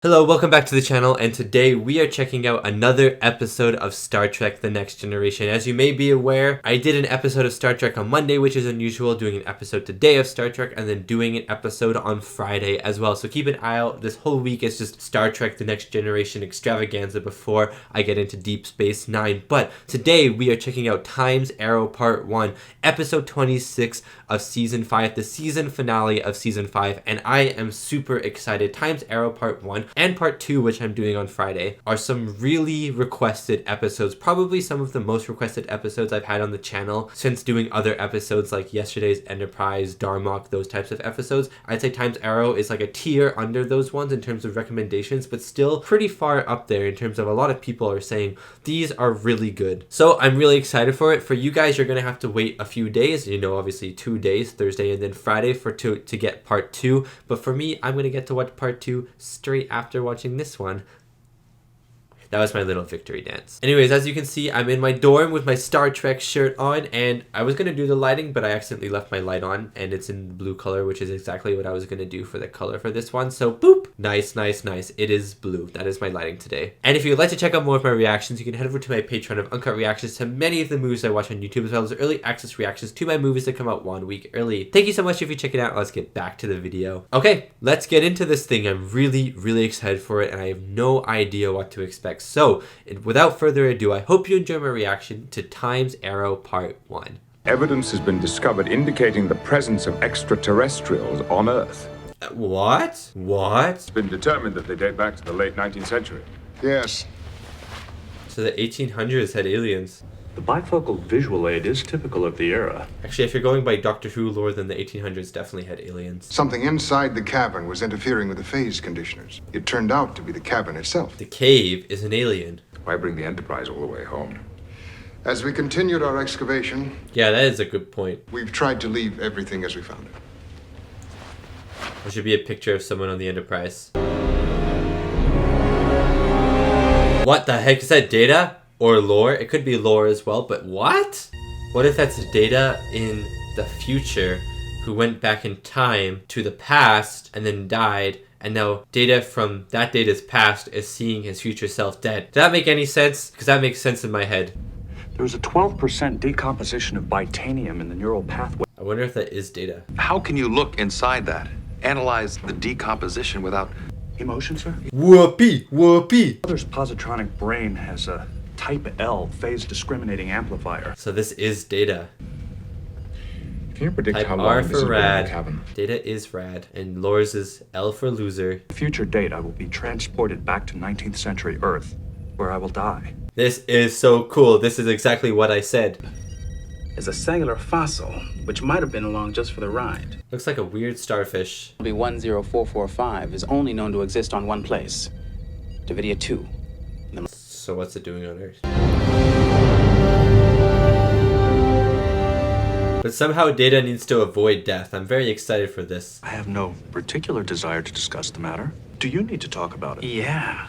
Hello, welcome back to the channel, and today we are checking out another episode of Star Trek The Next Generation. As you may be aware, I did an episode of Star Trek on Monday, which is unusual, doing an episode today of Star Trek, and then doing an episode on Friday as well. So keep an eye out. This whole week is just Star Trek The Next Generation extravaganza before I get into Deep Space Nine. But today we are checking out Time's Arrow Part 1, Episode 26 of Season 5, the season finale of Season 5, and I am super excited. Time's Arrow Part 1 and Part 2, which I'm doing on Friday, are some really requested episodes, probably some of the most requested episodes I've had on the channel since doing other episodes like yesterday's Enterprise, Darmok, those types of episodes. I'd say Time's Arrow is like a tier under those ones in terms of recommendations, but still pretty far up there in terms of a lot of people are saying these are really good. So I'm really excited for it. For you guys, you're gonna have to wait a few days, obviously 2 days, Thursday and then Friday to get Part 2. But for me, I'm gonna get to watch Part 2 straight after watching this one. That was my little victory dance. Anyways, as you can see, I'm in my dorm with my Star Trek shirt on, and I was gonna do the lighting, but I accidentally left my light on, and it's in the blue color, which is exactly what I was gonna do for the color for this one. So boop, nice. It is blue. That is my lighting today. And if you'd like to check out more of my reactions, you can head over to my Patreon of uncut reactions to many of the movies I watch on YouTube, as well as early access reactions to my movies that come out 1 week early. Thank you so much if you check it out. Let's get back to the video. Okay, let's get into this thing. I'm really excited for it, and I have no idea what to expect. So, without further ado, I hope you enjoy my reaction to Time's Arrow Part 1. Evidence has been discovered indicating the presence of extraterrestrials on Earth. What? It's been determined that they date back to the late 19th century. Yes. So the 1800s had aliens. The bifocal visual aid is typical of the era. Actually, if you're going by Doctor Who lore, then the 1800s definitely had aliens. Something inside the cavern was interfering with the phase conditioners. It turned out to be the cavern itself. The cave is an alien. Why bring the Enterprise all the way home? As we continued our excavation, Yeah, that is a good point. we've tried to leave everything as we found it. There should be a picture of someone on the Enterprise. What the heck is that? Data? Or lore? It could be lore as well, but what? What if that's Data in the future who went back in time to the past and then died, and now Data from that Data's past is seeing his future self dead? Does that make any sense? Because that makes sense in my head. There was a 12% decomposition of bitanium in the neural pathway. I wonder if that is Data. How can you look inside that? Analyze the decomposition without... Emotion, sir? Whoopee! Mother's positronic brain has a type L phase discriminating amplifier. So this is Data. Can you predict Type how R long this for has been in the rad. cavern? Data is rad. And Lore's is L for loser. Future date, I will be transported back to 19th century Earth, where I will die. This is so cool. This is exactly what I said. Is a cellular fossil, which might have been along just for the ride. Looks like a weird starfish. B10445 is only known to exist on one place, Davidia 2. So what's it doing on Earth? But somehow Data needs to avoid death. I'm very excited for this. I have no particular desire to discuss the matter. Do you need to talk about it? Yeah.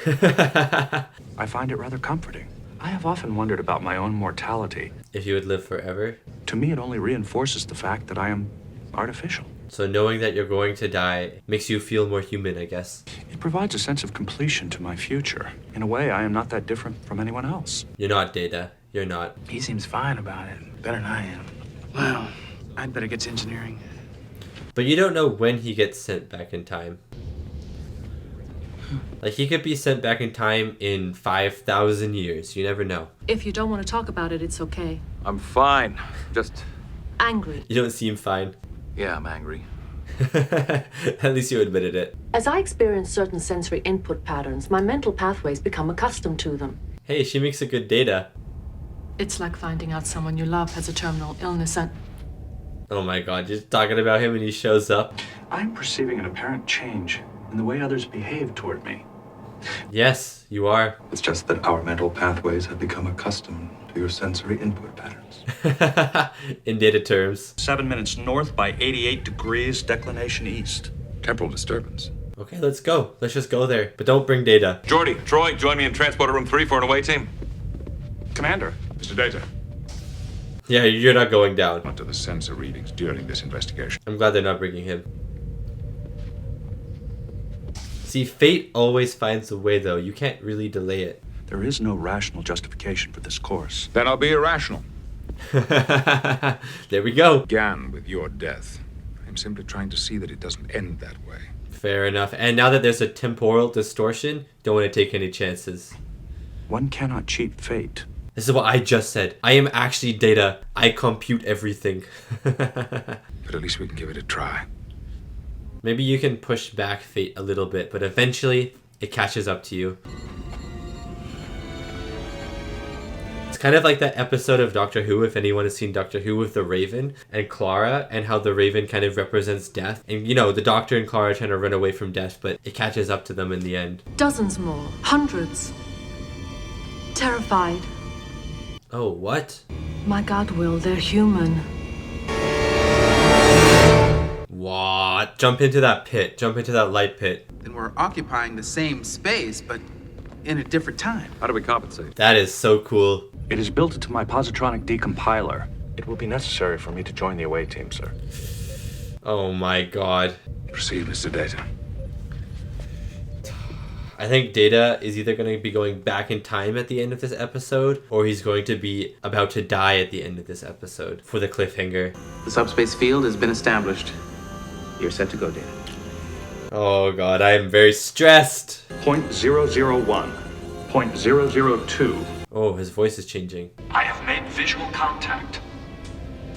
I find it rather comforting. I have often wondered about my own mortality. If you would live forever. To me, it only reinforces the fact that I am artificial. So knowing that you're going to die makes you feel more human, I guess. It provides a sense of completion to my future. In a way, I am not that different from anyone else. You're not Data. You're not. He seems fine about it. Better than I am. Well, I'd better get to engineering. But you don't know when he gets sent back in time. Like, he could be sent back in time in 5,000 years. You never know. If you don't want to talk about it, it's okay. I'm fine. Just... Angry. You don't seem fine. yeah, I'm angry. At least you admitted it. As I experience certain sensory input patterns, my mental pathways become accustomed to them. Hey, she makes a good Data. It's like finding out someone you love has a terminal illness and... Oh my god, you're talking about him and he shows up. I am perceiving an apparent change in the way others behave toward me. Yes, you are. It's just that our mental pathways have become accustomed to your sensory input patterns. In Data terms. 7 minutes north by 88 degrees, declination east. Temporal disturbance. Okay, let's go. Let's just go there. But don't bring Data. Jordy, Troy, join me in transporter room 3 for an away team. Commander. Mr. Data, Yeah, you're not going down. onto the sensor readings during this investigation. I'm glad they're not bringing him. See, fate always finds a way, though. You can't really delay it. There is no rational justification for this course. Then I'll be irrational. There we go. Began with your death. I'm simply trying to see that it doesn't end that way. Fair enough. And now that there's a temporal distortion, don't want to take any chances. One cannot cheat fate. This is what I just said. I am actually Data. I compute everything. But at least we can give it a try. Maybe you can push back fate a little bit, but eventually it catches up to you. It's kind of like that episode of Doctor Who, if anyone has seen Doctor Who, with the Raven and Clara, and how the Raven kind of represents death. And you know, the Doctor and Clara are trying to run away from death, but it catches up to them in the end. Dozens more. Hundreds. Terrified. Oh, what? My God, Will, they're human. What? Jump into that pit. Jump into that light pit. Then we're occupying the same space, but in a different time. How do we compensate? That is so cool. It is built into my positronic decompiler. It will be necessary for me to join the away team, sir. Oh my god. Proceed, Mr. Data. I think Data is either going to be going back in time at the end of this episode, or he's going to be about to die at the end of this episode for the cliffhanger. The subspace field has been established. You're set to go, Data. Oh god, I am very stressed. .001. .002. Oh, his voice is changing. I have made visual contact.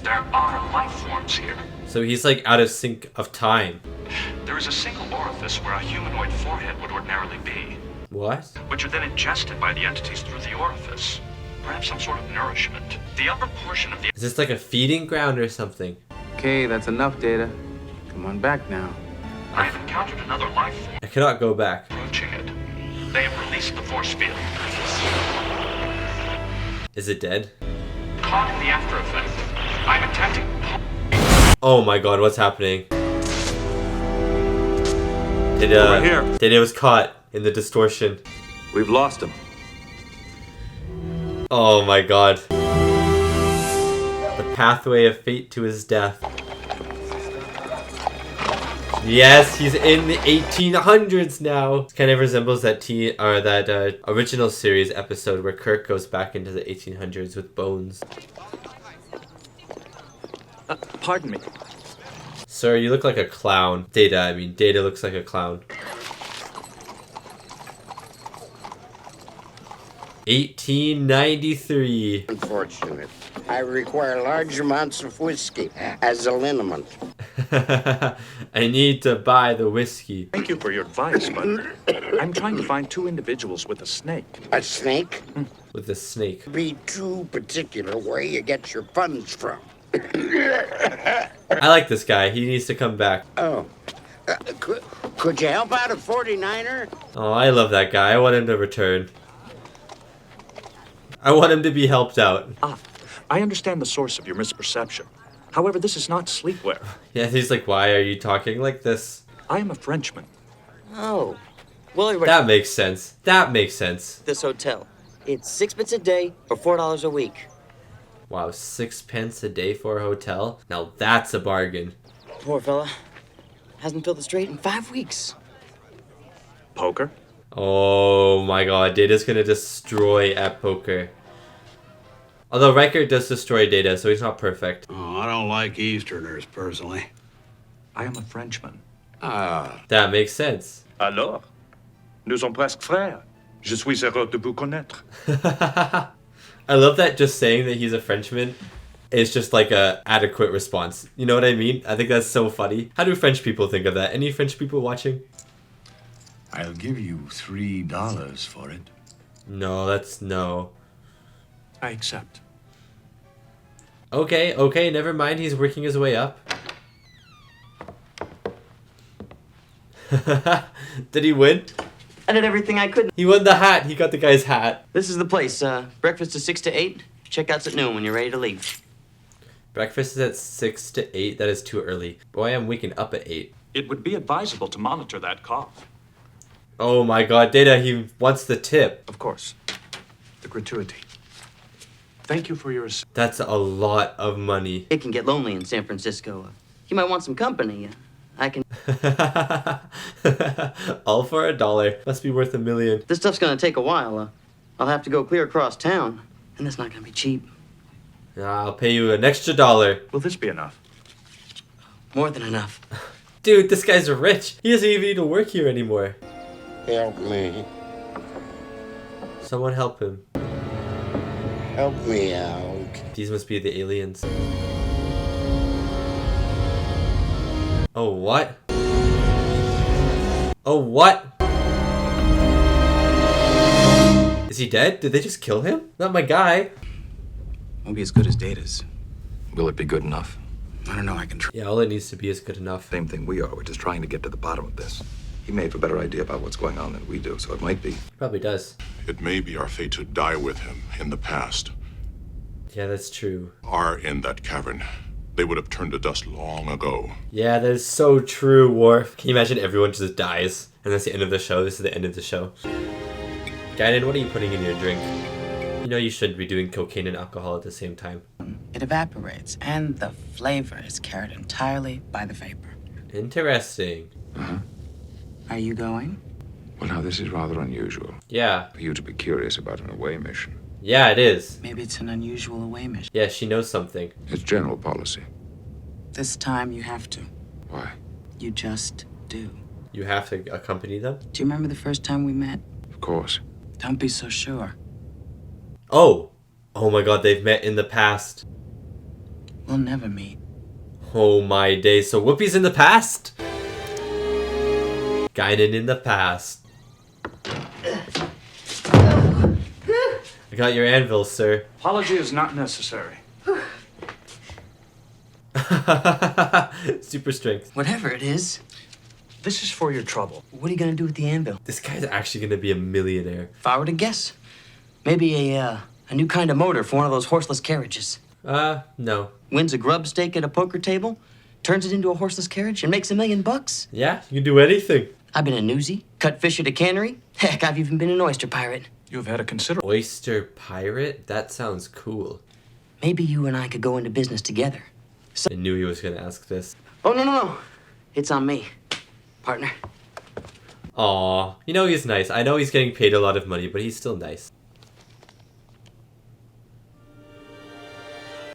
There are life forms here. So he's like out of sync of time. There is a single orifice where a humanoid forehead would ordinarily be, What? which are then ingested by the entities through the orifice. Perhaps some sort of nourishment. The upper portion of the... Is this like a feeding ground or something? Okay, that's enough, Data. Come on back now. I have encountered another life form I cannot go back. approaching it. They have released the force field. Is it dead? Caught in the after effect. I'm attempting... Oh my god, what's happening? Over here. Data was caught in the distortion. We've lost him. Oh my god. The pathway of fate to his death. Yes, he's in the 1800s now. It kind of resembles that original series episode where Kirk goes back into the 1800s with Bones. Pardon me. Sir, you look like a clown. Data looks like a clown. 1893. Unfortunate. I require large amounts of whiskey as a liniment. I need to buy the whiskey. Thank you for your advice, but I'm trying to find two individuals with a snake. A snake? With the snake. Be too particular where you get your funds from. I like this guy. He needs to come back. Oh. Could you help out a 49er? Oh, I love that guy. I want him to return. I want him to be helped out. I understand the source of your misperception. However, this is not sleepwear. Yeah, he's like, why are you talking like this? I am a Frenchman. Oh. Well, That makes sense. That makes sense. this hotel. It's 6 bits a day or $4 a week. Wow, 6 pence a day for a hotel? Now that's a bargain. Poor fella. Hasn't filled the straight in 5 weeks. Poker? Oh my god, Data's gonna destroy at poker. Although Riker does destroy Data, so he's not perfect. Oh, I don't like Easterners, personally. I am a Frenchman. That makes sense. Alors? Nous sommes presque frères. Je suis heureux de vous connaître. I love that just saying that he's a Frenchman is just like a adequate response. You know what I mean? I think that's so funny. How do French people think of that? Any French people watching? I'll give you $3 for it. No, that's no. I accept. Okay, never mind. He's working his way up. Did he win? I did everything I could. He won the hat. He got the guy's hat. This is the place. Breakfast is 6 to 8. Checkout's at noon when you're ready to leave. Breakfast is at 6 to 8. That is too early. Boy, I'm waking up at 8. It would be advisable to monitor that cough. Oh my god, Data, he wants the tip. Of course. The gratuity. Thank you for your... That's a lot of money. It can get lonely in San Francisco. You might want some company. I can... All for $1. Must be worth $1 million. This stuff's gonna take a while. I'll have to go clear across town, and it's not gonna be cheap. I'll pay you an extra $1. Will this be enough? More than enough. Dude, this guy's rich. He doesn't even need to work here anymore. Help me. Someone help him. Help me out. These must be the aliens. Oh, what? Oh, what? Is he dead? Did they just kill him? Not my guy. Won't be as good as Data's. Will it be good enough? I don't know, I can try. Yeah, all it needs to be is good enough. Same thing we are. We're just trying to get to the bottom of this. He may have a better idea about what's going on than we do, so it might be. Probably does. It may be our fate to die with him in the past. Yeah, that's true. Are in that cavern. They would have turned to dust long ago. Yeah, that is so true, Worf. Can you imagine everyone just dies? And that's the end of the show. This is the end of the show. Guinan, what are you putting in your drink? You know you shouldn't be doing cocaine and alcohol at the same time. It evaporates, and the flavor is carried entirely by the vapor. Interesting. Are you going? Well, now, this is rather unusual. Yeah. For you to be curious about an away mission. Yeah, it is. Maybe it's an unusual away mission. Yeah, she knows something. It's general policy. This time you have to. Why? You just do. You have to accompany them? Do you remember the first time we met? Of course. Don't be so sure. Oh! Oh my god, they've met in the past. We'll never meet. Oh my days. So Whoopi's in the past? Guinan in the past. I got your anvil, sir. Apology is not necessary. Super strength. Whatever it is. This is for your trouble. What are you gonna do with the anvil? This guy's actually gonna be a millionaire. If I were to guess, maybe a new kind of motor for one of those horseless carriages. No. Wins a grub stake at a poker table, turns it into a horseless carriage, and makes $1 million. Yeah, you can do anything. I've been a newsie, cut fish at a cannery. Heck, I've even been an oyster pirate. You've had a considerable... Oyster pirate? That sounds cool. Maybe you and I could go into business together. I knew he was gonna ask this. Oh, no. It's on me, partner. Aw, you know he's nice. I know he's getting paid a lot of money, but he's still nice.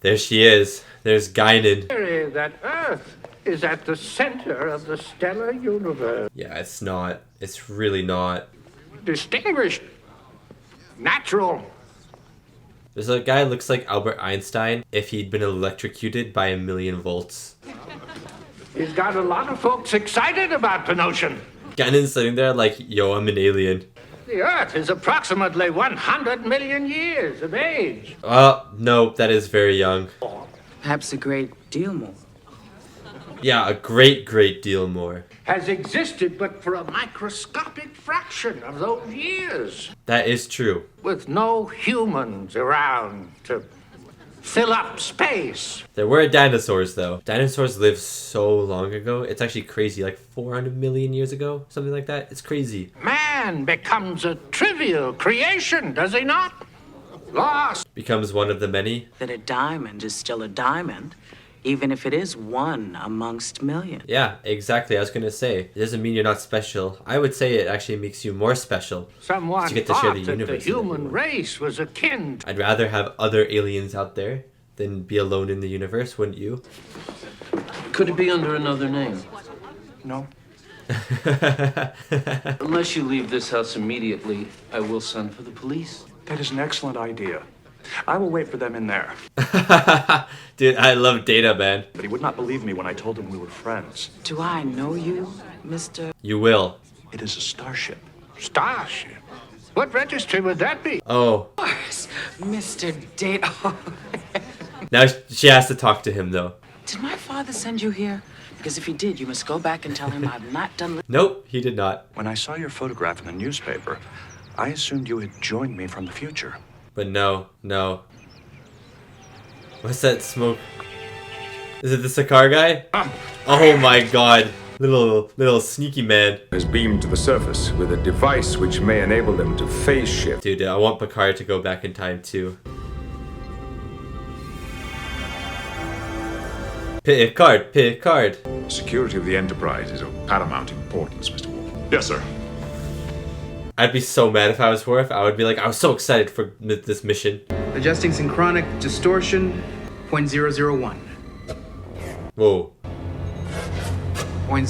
There she is. There's Guinan. That Earth is at the center of the stellar universe. Yeah, it's not. It's really not. Distinguished. Natural. There's a guy who looks like Albert Einstein if he'd been electrocuted by 1,000,000 volts. He's got a lot of folks excited about the notion. Guinan's sitting there like, yo, I'm an alien. The Earth is approximately 100 million years of age. No, that is very young. Perhaps a great deal more. Yeah, a great deal more. Has existed but for a microscopic fraction of those years. That is true. With no humans around to fill up space. There were dinosaurs, though. Dinosaurs lived so long ago. It's actually crazy, like 400 million years ago, something like that. It's crazy. Man becomes a trivial creation, does he not? Lost. Becomes one of the many. That a diamond is still a diamond, even if it is one amongst millions. Yeah, exactly. I was going to say, it doesn't mean you're not special. I would say it actually makes you more special. Someone You get to share thought the that the universe with human everyone. race was akin to... I'd rather have other aliens out there than be alone in the universe, wouldn't you? Could it be under another name? No. Unless you leave this house immediately, I will send for the police. That is an excellent idea. I will wait for them in there. Dude, I love Data, man. But he would not believe me when I told him we were friends. Do I know you, Mr.? You will. It is a starship. Starship? What registry would that be? Oh. Of course, Mr. Data. Now she has to talk to him, though. Did my father send you here? Because if he did, you must go back and tell him I've not done... Nope, he did not. When I saw your photograph in the newspaper, I assumed you had joined me from the future. But no. What's that smoke? Is it the Sakar guy? Oh my god. Little sneaky man. Has beamed to the surface with a device which may enable them to phase shift. Dude, I want Picard to go back in time too. Picard, Picard. Security of the Enterprise is of paramount importance, Mr. Worf. Yes, sir. I'd be so mad if I was Worf. I would be like, I was so excited for this mission. Adjusting synchronic distortion, 0.001. Whoa.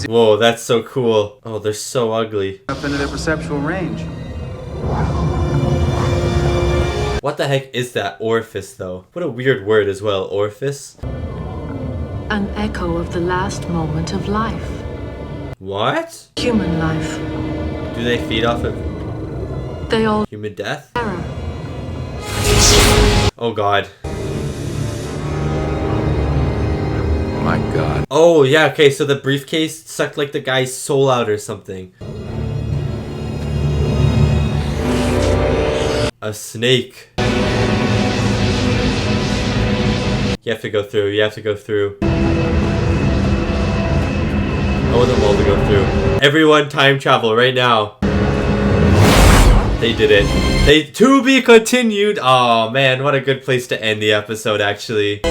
Whoa, that's so cool. Oh, they're so ugly. Up into their perceptual range. What the heck is that orifice, though? What a weird word as well, orifice. An echo of the last moment of life. What? Human life. Do they feed off of They all human death? terror. Oh god. My god. Oh yeah, okay, so the briefcase sucked like the guy's soul out or something. A snake. You have to go through, you have to go through. I want them all to go through. Everyone time travel right now. They did it. They to be continued. Oh man, what a good place to end the episode actually.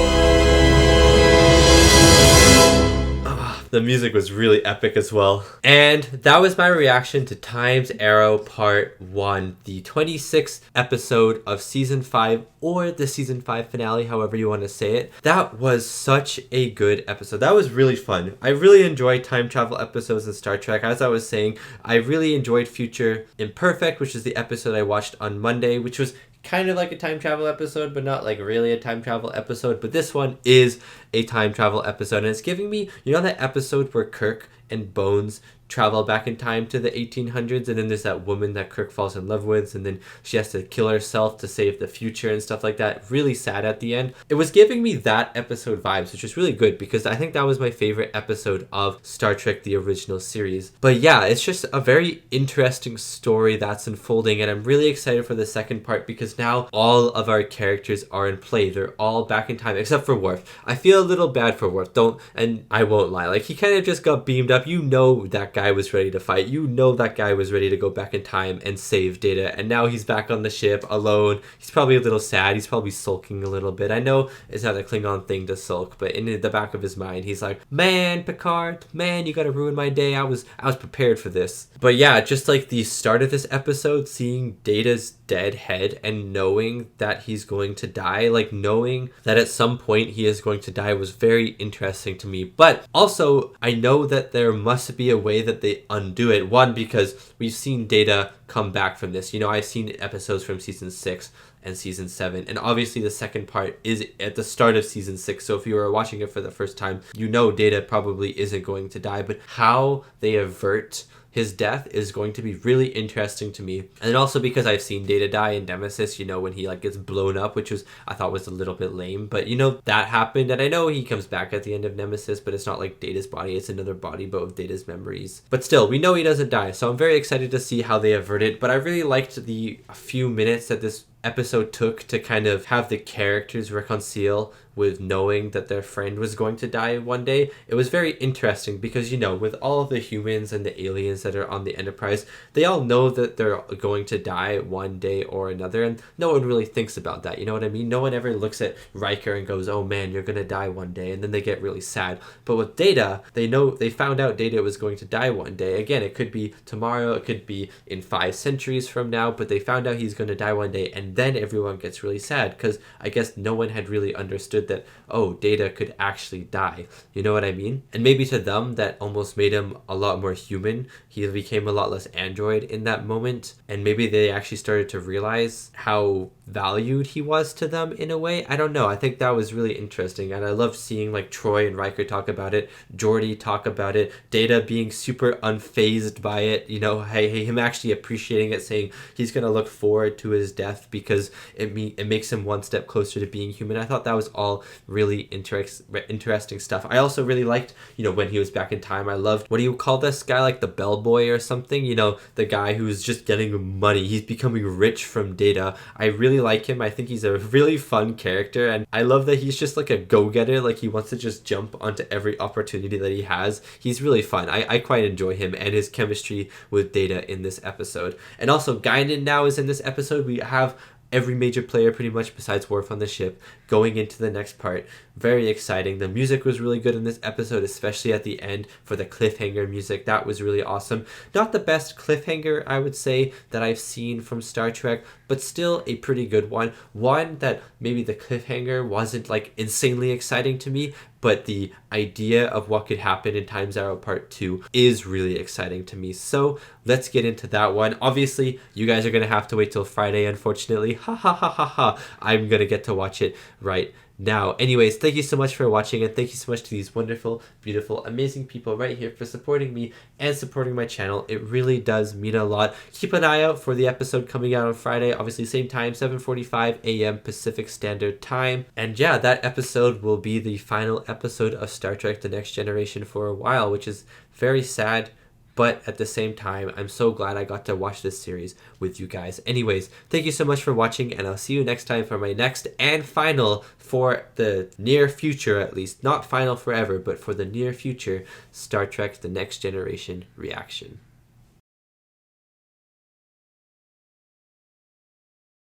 The music was really epic as well. And that was my reaction to Time's Arrow Part 1, the 26th episode of Season 5, or the Season 5 finale, however you want to say it. That was such a good episode. That was really fun. I really enjoy time travel episodes in Star Trek. As I was saying, I really enjoyed Future Imperfect, which is the episode I watched on Monday, which was kind of like a time travel episode, but not like really a time travel episode. But this one is a time travel episode, and it's giving me, you know, that episode where Kirk and Bones travel back in time to the 1800s, and then there's that woman that Kirk falls in love with, and then she has to kill herself to save the future and stuff like that. Really sad at the end. It was giving me that episode vibes, which was really good because I think that was my favorite episode of Star Trek the original series. But yeah, it's just a very interesting story that's unfolding, and I'm really excited for the second part because now all of our characters are in play. They're all back in time except for Worf. I feel a little bad for Worf, and I won't lie, like he kind of just got beamed up. You know that guy was ready to fight. You know that guy was ready to go back in time and save Data, and now he's back on the ship alone. He's probably a little sad. He's probably sulking a little bit. I know it's not a Klingon thing to sulk, but in the back of his mind, he's like, man, Picard, man, you gotta ruin my day. I was prepared for this. But yeah, just like the start of this episode, seeing Data's dead head and knowing that he's going to die, like knowing that at some point he is going to die, was very interesting to me. But also, I know that there must be a way that they undo it. One, because we've seen Data come back from this. You know, I've seen episodes from season 6 and season 7, and obviously the second part is at the start of season 6, so if you were watching it for the first time, you know Data probably isn't going to die, but how they avert his death is going to be really interesting to me. And then also because I've seen Data die in Nemesis, you know, when he like gets blown up, which was, I thought was a little bit lame, but you know, that happened, and I know he comes back at the end of Nemesis, but it's not like Data's body, it's another body, but with Data's memories. But still, we know he doesn't die, so I'm very excited to see how they avert it. But I really liked the few minutes that this episode took to kind of have the characters reconcile with knowing that their friend was going to die one day. It was very interesting because, you know, with all of the humans and the aliens that are on the Enterprise, they all know that they're going to die one day or another, and no one really thinks about that, you know what I mean? No one ever looks at Riker and goes, oh man, you're gonna die one day, and then they get really sad. But with Data, they know, they found out Data was going to die one day. Again, it could be tomorrow, it could be in 5 centuries from now, but they found out he's going to die one day, and then everyone gets really sad because I guess no one had really understood that, oh, Data could actually die. You know what I mean? And maybe to them that almost made him a lot more human. He became a lot less android in that moment, and maybe they actually started to realize how valued he was to them in a way. I don't know. I think that was really interesting, and I loved seeing like Troy and Riker talk about it, Geordi talk about it, Data being super unfazed by it, you know, him actually appreciating it, saying he's gonna look forward to his death because it makes him one step closer to being human. I thought that was all really interesting stuff. I also really liked, you know, when he was back in time, I loved, what do you call this guy, like the bellboy or something, you know, the guy who's just getting money, he's becoming rich from Data. I really like him. I think he's a really fun character, and I love that he's just like a go-getter, like he wants to just jump onto every opportunity that he has. He's really fun. I quite enjoy him and his chemistry with Data in this episode. And also Guinan now is in this episode. We have every major player pretty much besides Worf on the ship going into the next part. Very exciting. The music was really good in this episode, especially at the end for the cliffhanger music. That was really awesome. Not the best cliffhanger, I would say, that I've seen from Star Trek, but still a pretty good one. One that maybe the cliffhanger wasn't like insanely exciting to me, but the idea of what could happen in Time Arrow Part 2 is really exciting to me. So let's get into that one. Obviously, you guys are going to have to wait till Friday, unfortunately. Ha ha ha ha ha. I'm going to get to watch it right now. Anyways, thank you so much for watching, and thank you so much to these wonderful, beautiful, amazing people right here for supporting me and supporting my channel. It really does mean a lot. Keep an eye out for the episode coming out on Friday, obviously same time, 7:45 a.m. Pacific Standard Time. And yeah, that episode will be the final episode of Star Trek The Next Generation for a while, which is very sad. But at the same time, I'm so glad I got to watch this series with you guys. Anyways, thank you so much for watching, and I'll see you next time for my next and final, for the near future at least, not final forever, but for the near future, Star Trek The Next Generation reaction.